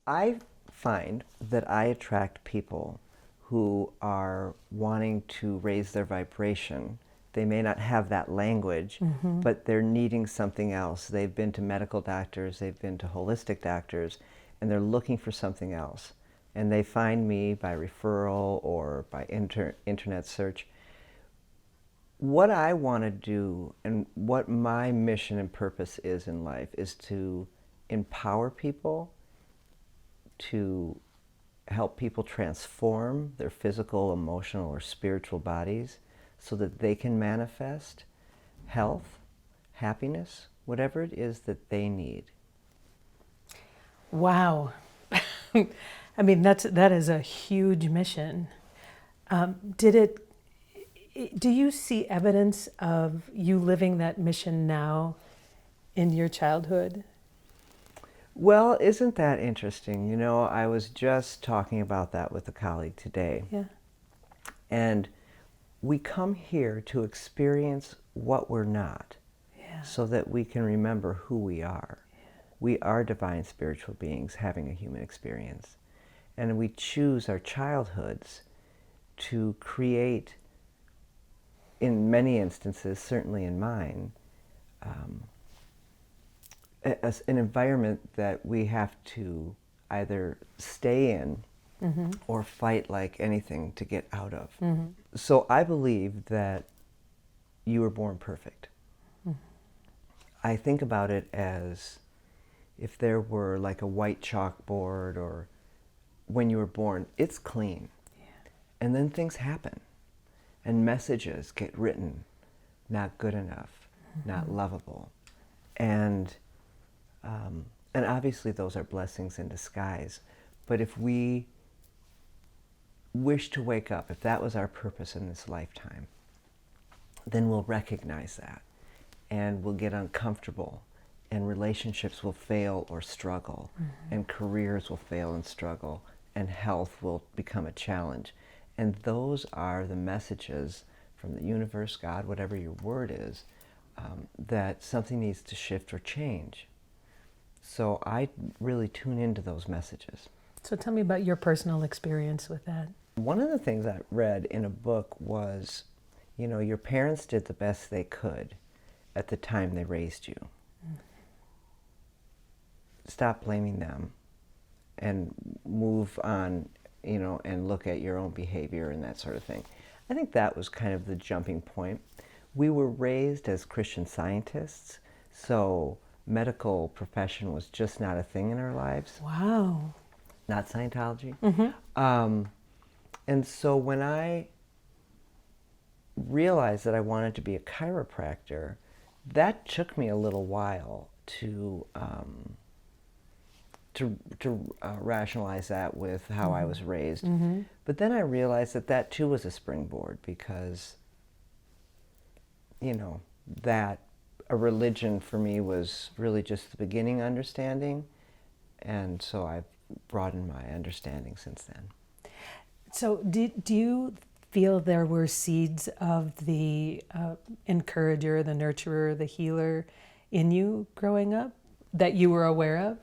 I find that I attract people who are wanting to raise their vibration. They may not have that language, but they're needing something else. They've been to medical doctors, they've been to holistic doctors, and they're looking for something else. And they find me by referral or by internet search. What I want to do and what my mission and purpose is in life is to empower people, to help people transform their physical, emotional, or spiritual bodies so that they can manifest health, happiness, whatever it is that they need. Wow. I mean, that is a huge mission. Do you see evidence of you living that mission now in your childhood? Well, isn't that interesting? You know, I was just talking about that with a colleague today. Yeah. And we come here to experience what we're not, so that we can remember who we are. We are divine spiritual beings having a human experience. And we choose our childhoods to create, in many instances, certainly in mine, an environment that we have to either stay in or fight like anything to get out of. So I believe that you were born perfect. I think about it as if there were like a white chalkboard, or when you were born, it's clean. And then things happen and messages get written, not good enough, not lovable. And obviously those are blessings in disguise. But if we wish to wake up, if that was our purpose in this lifetime, then we'll recognize that and we'll get uncomfortable, and relationships will fail or struggle, and careers will fail and struggle, and health will become a challenge. And those are the messages from the universe, God, whatever your word is, that something needs to shift or change. So I really tune into those messages. So tell me about your personal experience with that. One of the things I read in a book was, you know, your parents did the best they could at the time they raised you. Stop blaming them and move on, you know, and look at your own behavior and that sort of thing. I think that was kind of the jumping point. We were raised as Christian Scientists, so medical profession was just not a thing in our lives. Wow. Not Scientology. And so when I realized that I wanted to be a chiropractor, that took me a little while to rationalize that with how I was raised. But then I realized that that too was a springboard, because, you know, that a religion for me was really just the beginning understanding, and so I've broadened my understanding since then. So do you feel there were seeds of the encourager, the nurturer, the healer in you growing up that you were aware of?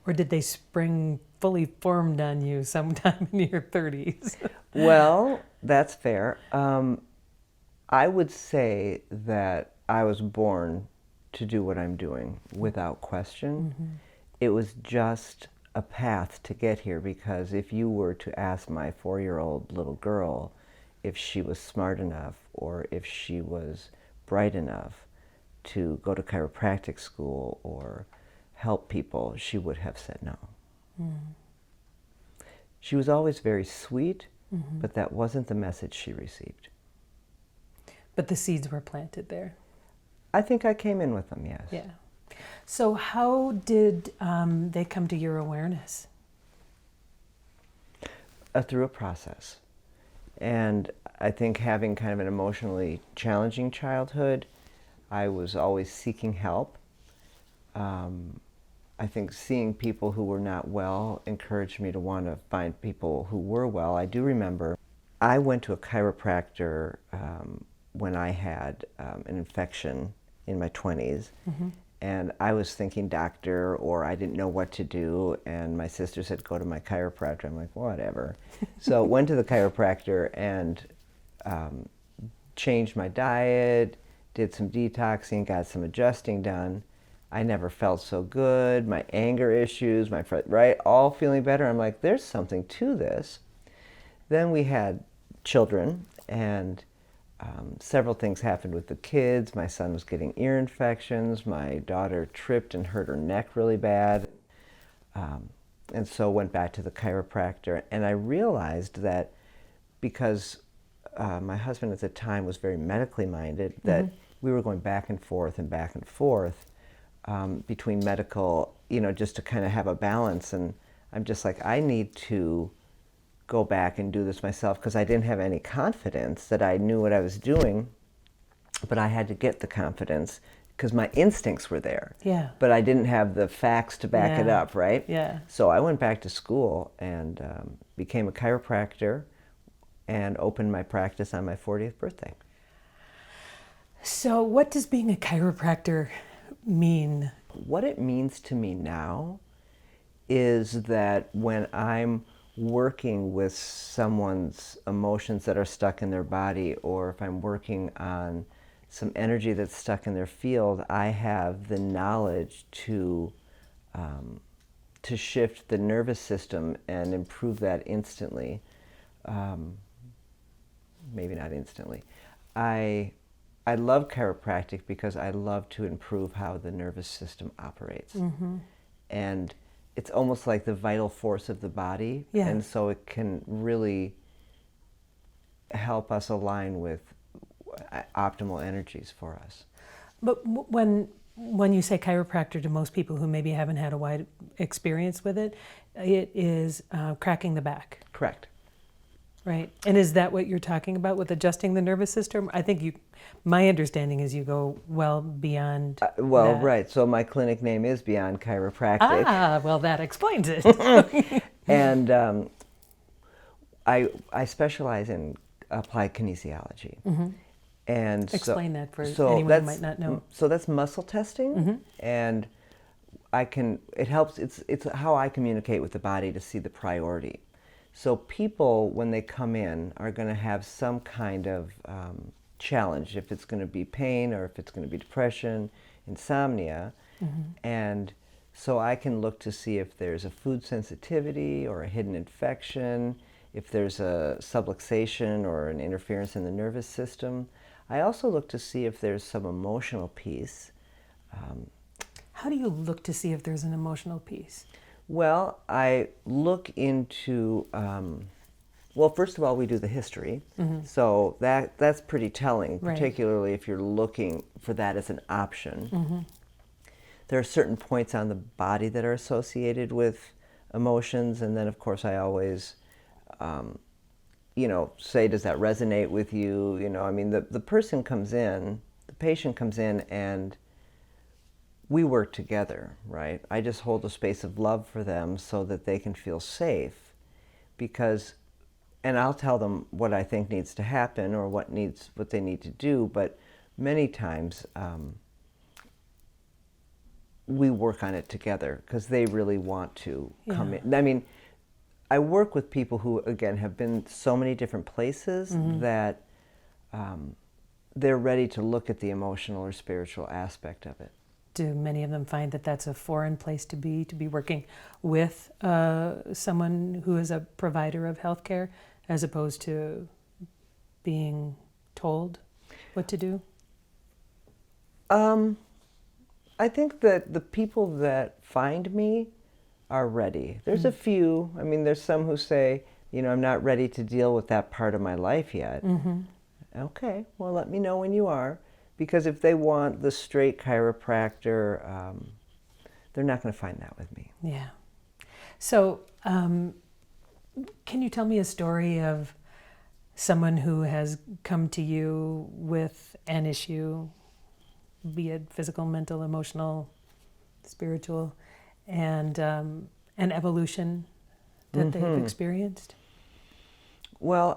Or did they spring fully formed on you sometime in your 30s? Well, that's fair. I would say that I was born to do what I'm doing without question. It was just a path to get here, because if you were to ask my 4-year-old little girl if she was smart enough or if she was bright enough to go to chiropractic school or help people, she would have said no. She was always very sweet, but that wasn't the message she received. But the seeds were planted there. I think I came in with them, yes. Yeah. So how did they come to your awareness? Through a process. And I think having kind of an emotionally challenging childhood, I was always seeking help. I think seeing people who were not well encouraged me to want to find people who were well. I do remember I went to a chiropractor when I had an infection in my 20s, And I was thinking doctor, or I didn't know what to do. And my sister said, go to my chiropractor. I'm like, whatever. So went to the chiropractor and changed my diet, did some detoxing, got some adjusting done. I never felt so good. My anger issues, right, all feeling better. I'm like, there's something to this. Then we had children, and several things happened with the kids. My son was getting ear infections. My daughter tripped and hurt her neck really bad. And so went back to the chiropractor. And I realized that because my husband at the time was very medically minded, that we were going back and forth between medical, just to kind of have a balance. And I'm just like, I need to go back and do this myself, because I didn't have any confidence that I knew what I was doing, but I had to get the confidence because my instincts were there. Yeah. But I didn't have the facts to back it up, right? Yeah. So I went back to school and became a chiropractor and opened my practice on my 40th birthday. So what does being a chiropractor mean? What it means to me now is that when I'm working with someone's emotions that are stuck in their body, or if I'm working on some energy that's stuck in their field, I have the knowledge to shift the nervous system and improve that instantly. Maybe not instantly. I love chiropractic because I love to improve how the nervous system operates. And it's almost like the vital force of the body. Yeah. And so it can really help us align with optimal energies for us. But when you say chiropractor, to most people who maybe haven't had a wide experience with it, it is cracking the back. Correct. Right. And is that what you're talking about with adjusting the nervous system? I think my understanding is you go well beyond that. Right. So my clinic name is Beyond Chiropractic. Well, that explains it. And I specialize in applied kinesiology. And Explain that for anyone who might not know. So that's muscle testing, and it helps, it's how I communicate with the body to see the priority. So people, when they come in, are going to have some kind of challenge, if it's going to be pain or if it's going to be depression, insomnia. And so I can look to see if there's a food sensitivity or a hidden infection, if there's a subluxation or an interference in the nervous system. I also look to see if there's some emotional piece. How do you look to see if there's an emotional piece? Well, I look into, first of all, we do the history. So that's pretty telling, particularly if you're looking for that as an option. There are certain points on the body that are associated with emotions, and then of course I always say, does that resonate with you? I mean, the patient comes in and we work together, right? I just hold a space of love for them so that they can feel safe, and I'll tell them what I think needs to happen or what they need to do, but many times we work on it together because they really want to come in. I mean, I work with people who, again, have been so many different places that they're ready to look at the emotional or spiritual aspect of it. Do many of them find that that's a foreign place to be working with someone who is a provider of healthcare, as opposed to being told what to do? I think that the people that find me are ready. There's a few. I mean, there's some who say, I'm not ready to deal with that part of my life yet. Okay, well, let me know when you are. Because if they want the straight chiropractor, they're not going to find that with me. Yeah. So can you tell me a story of someone who has come to you with an issue, be it physical, mental, emotional, spiritual, and an evolution that they've experienced? Well,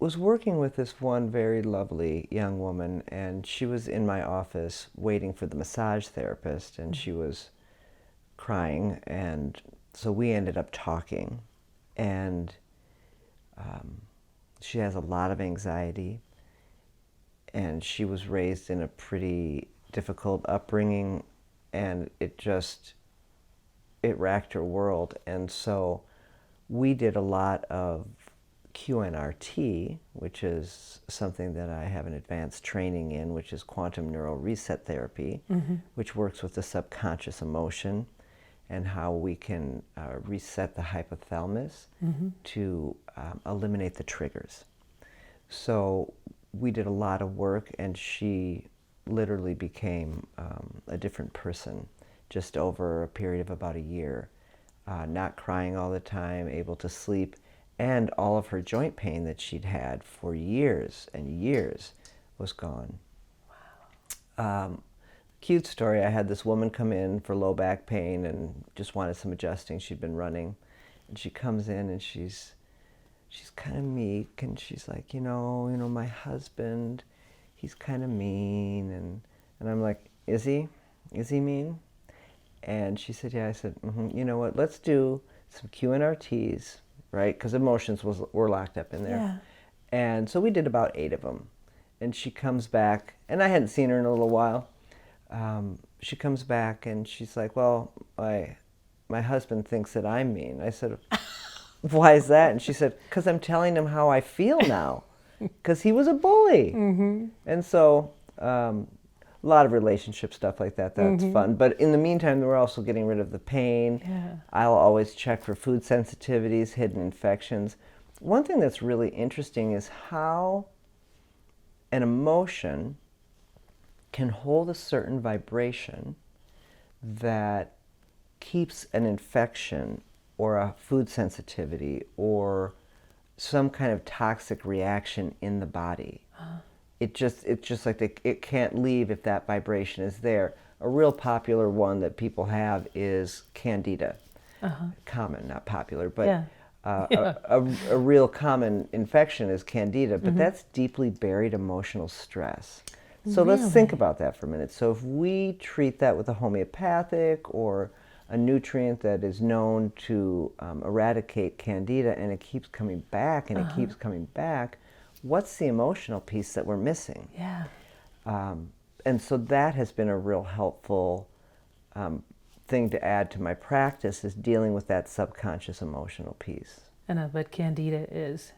was working with this one very lovely young woman, and she was in my office waiting for the massage therapist, and she was crying, and so we ended up talking, and she has a lot of anxiety, and she was raised in a pretty difficult upbringing, and it racked her world. And so we did a lot of QNRT, which is something that I have an advanced training in, which is quantum neural reset therapy, which works with the subconscious emotion and how we can reset the hypothalamus to eliminate the triggers. So we did a lot of work, and she literally became a different person just over a period of about a year, not crying all the time, able to sleep, and all of her joint pain that she'd had for years and years was gone. Wow. Cute story, I had this woman come in for low back pain and just wanted some adjusting. She'd been running, and she comes in and she's kind of meek, and she's like, you know, my husband, he's kind of mean, and I'm like, is he mean? And she said, yeah. I said, you know what, let's do some QNRTs, right? Because emotions were locked up in there. Yeah. And so we did about 8 of them. And she comes back, and I hadn't seen her in a little while. She comes back and she's like, well, my husband thinks that I'm mean. I said, why is that? And she said, because I'm telling him how I feel now, because he was a bully. And so a lot of relationship stuff like that, that's fun. But in the meantime, we're also getting rid of the pain. Yeah. I'll always check for food sensitivities, hidden infections. One thing that's really interesting is how an emotion can hold a certain vibration that keeps an infection or a food sensitivity or some kind of toxic reaction in the body. It's just like it can't leave if that vibration is there. A real popular one that people have is candida. Common, not popular, but Yeah. a real common infection is candida, but that's deeply buried emotional stress. So let's think about that for a minute. So if we treat that with a homeopathic or a nutrient that is known to eradicate candida, and it keeps coming back and it keeps coming back, what's the emotional piece that we're missing? Yeah. And so that has been a real helpful thing to add to my practice, is dealing with that subconscious emotional piece. And but candida is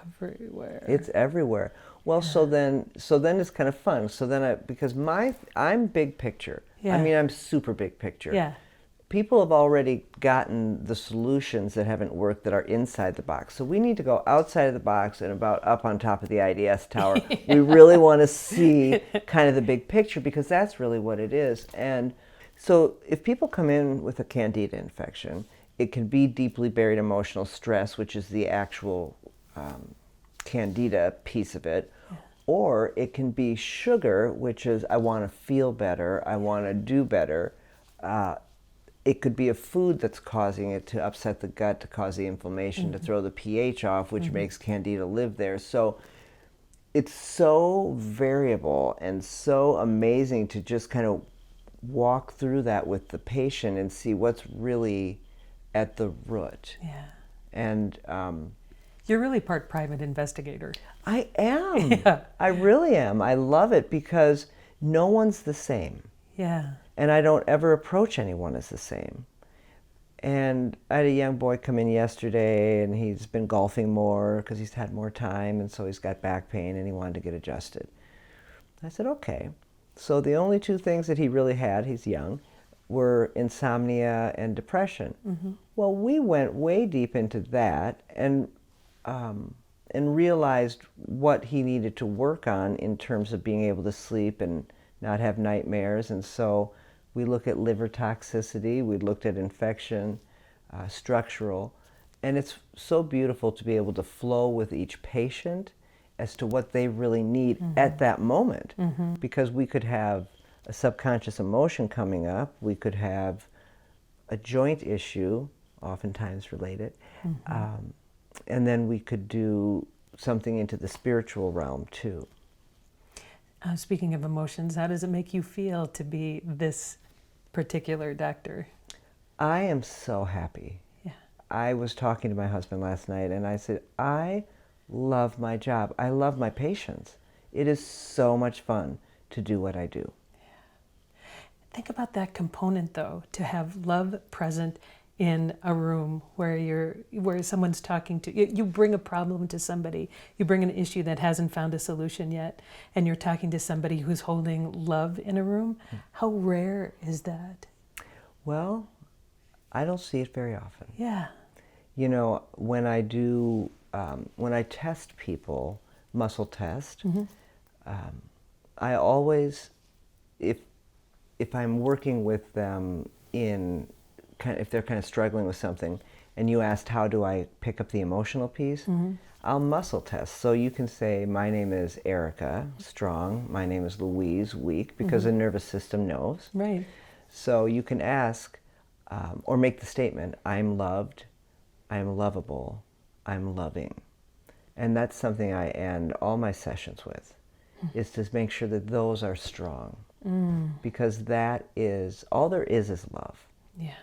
everywhere. It's everywhere. Well, so then it's kind of fun. So then because I'm big picture. Yeah. I mean, I'm super big picture. Yeah. People have already gotten the solutions that haven't worked that are inside the box. So we need to go outside of the box and about up on top of the IDS tower. We really want to see kind of the big picture, because that's really what it is. And so if people come in with a candida infection, it can be deeply buried emotional stress, which is the actual candida piece of it, or it can be sugar, which is I want to feel better, I want to do better. It could be a food that's causing it to upset the gut, to cause the inflammation, to throw the pH off, which makes candida live there. So it's so variable and so amazing to just kind of walk through that with the patient and see what's really at the root. Yeah. And You're really part private investigator. I am. Yeah. I really am. I love it because no one's the same. Yeah. And I don't ever approach anyone as the same. And I had a young boy come in yesterday, and he's been golfing more because he's had more time, and so he's got back pain and he wanted to get adjusted. I said, okay. So the only 2 things that he really had, he's young, were insomnia and depression. Well, we went way deep into that and realized what he needed to work on in terms of being able to sleep and not have nightmares. And so we look at liver toxicity, we looked at infection, structural, and it's so beautiful to be able to flow with each patient as to what they really need at that moment. Because we could have a subconscious emotion coming up, we could have a joint issue, oftentimes related, and then we could do something into the spiritual realm too. Speaking of emotions, how does it make you feel to be this particular doctor? I am so happy. Yeah. I was talking to my husband last night and I said, I love my job. I love my patients. It is so much fun to do what I do. Think about that component, though, to have love present in a room where someone's talking to you. You bring a problem to somebody. You bring an issue that hasn't found a solution yet, and you're talking to somebody who's holding love in a room. How rare is that? Well, I don't see it very often. Yeah. You know, when I test people, muscle test, I always, if I'm working with them if they're kind of struggling with something, and you asked how do I pick up the emotional piece, I'll muscle test. So you can say, my name is Erika, strong. My name is Louise, weak, because the nervous system knows. Right. So you can ask, or make the statement, I'm loved, I'm lovable, I'm loving. And that's something I end all my sessions with, is to make sure that those are strong. Because that is, all there is love. Yeah.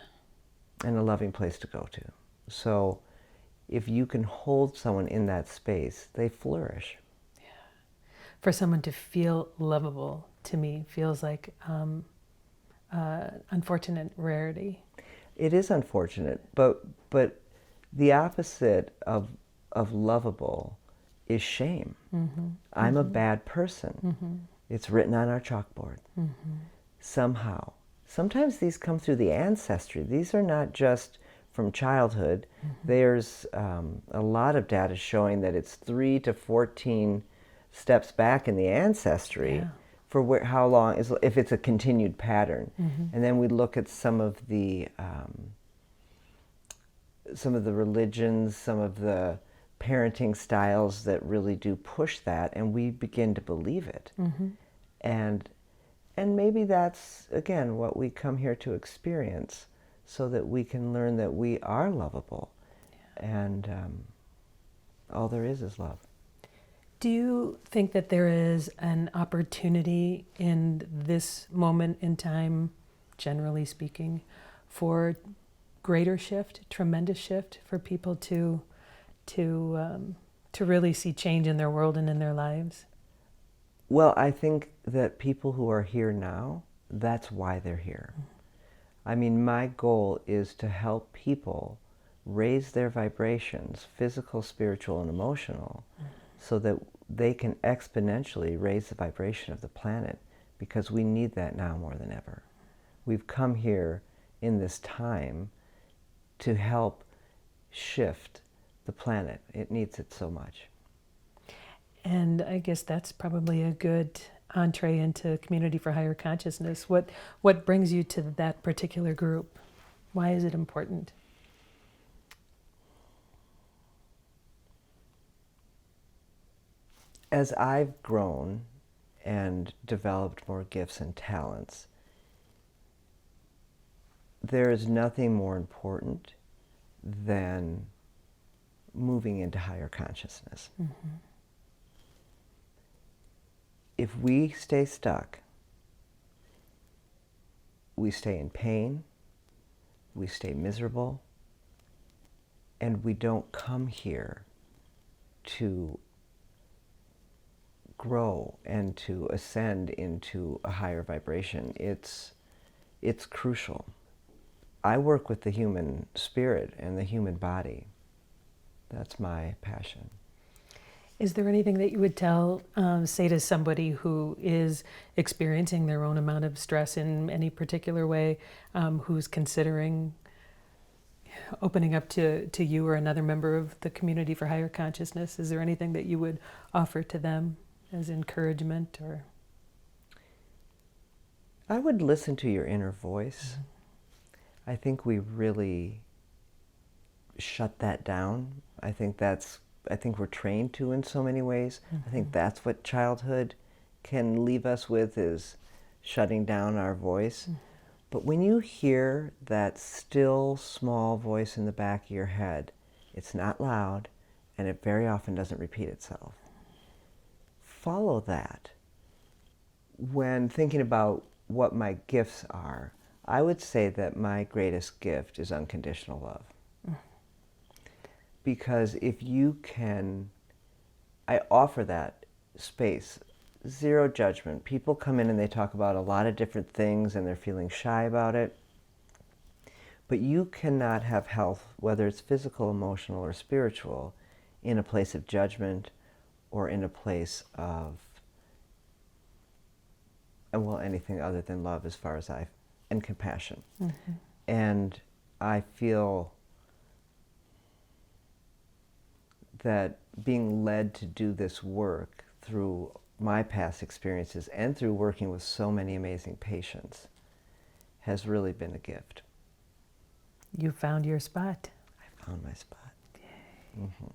And a loving place to go to. So if you can hold someone in that space, they flourish. Yeah. For someone to feel lovable, to me, feels like unfortunate rarity. It is unfortunate, but the opposite of lovable is shame. I'm a bad person. It's written on our chalkboard. Somehow. Sometimes these come through the ancestry. These are not just from childhood. There's a lot of data showing that it's 3 to 14 steps back in the ancestry for how long, if it's a continued pattern. And then we look at some of the religions, some of the parenting styles that really do push that, and we begin to believe it. And maybe that's, again, what we come here to experience, so that we can learn that we are lovable. And all there is love. Do you think that there is an opportunity in this moment in time, generally speaking, for greater shift, tremendous shift, for people to really see change in their world and in their lives? Well, I think that people who are here now, that's why they're here. I mean, my goal is to help people raise their vibrations, physical, spiritual, and emotional, so that they can exponentially raise the vibration of the planet, because we need that now more than ever. We've come here in this time to help shift the planet. It needs it so much. And I guess that's probably a good entree into Community for Higher Consciousness. What brings you to that particular group? Why is it important? As I've grown and developed more gifts and talents, there is nothing more important than moving into higher consciousness. If we stay stuck, we stay in pain, we stay miserable, and we don't come here to grow and to ascend into a higher vibration. It's crucial. I work with the human spirit and the human body. That's my passion. Is there anything that you would say to somebody who is experiencing their own amount of stress in any particular way, who's considering opening up to you or another member of the Community for Higher Consciousness? Is there anything that you would offer to them as encouragement? Or I would listen to your inner voice. I think we really shut that down. I think we're trained to in so many ways. I think that's what childhood can leave us with, is shutting down our voice. But when you hear that still small voice in the back of your head, it's not loud and it very often doesn't repeat itself. Follow that. When thinking about what my gifts are, I would say that my greatest gift is unconditional love. Because if you can, I offer that space, zero judgment. People come in and they talk about a lot of different things and they're feeling shy about it. But you cannot have health, whether it's physical, emotional, or spiritual, in a place of judgment or in a place of, well, anything other than love as far as and compassion. Mm-hmm. And I feel that being led to do this work through my past experiences and through working with so many amazing patients has really been a gift. You found your spot. I found my spot. Yay. Mm-hmm.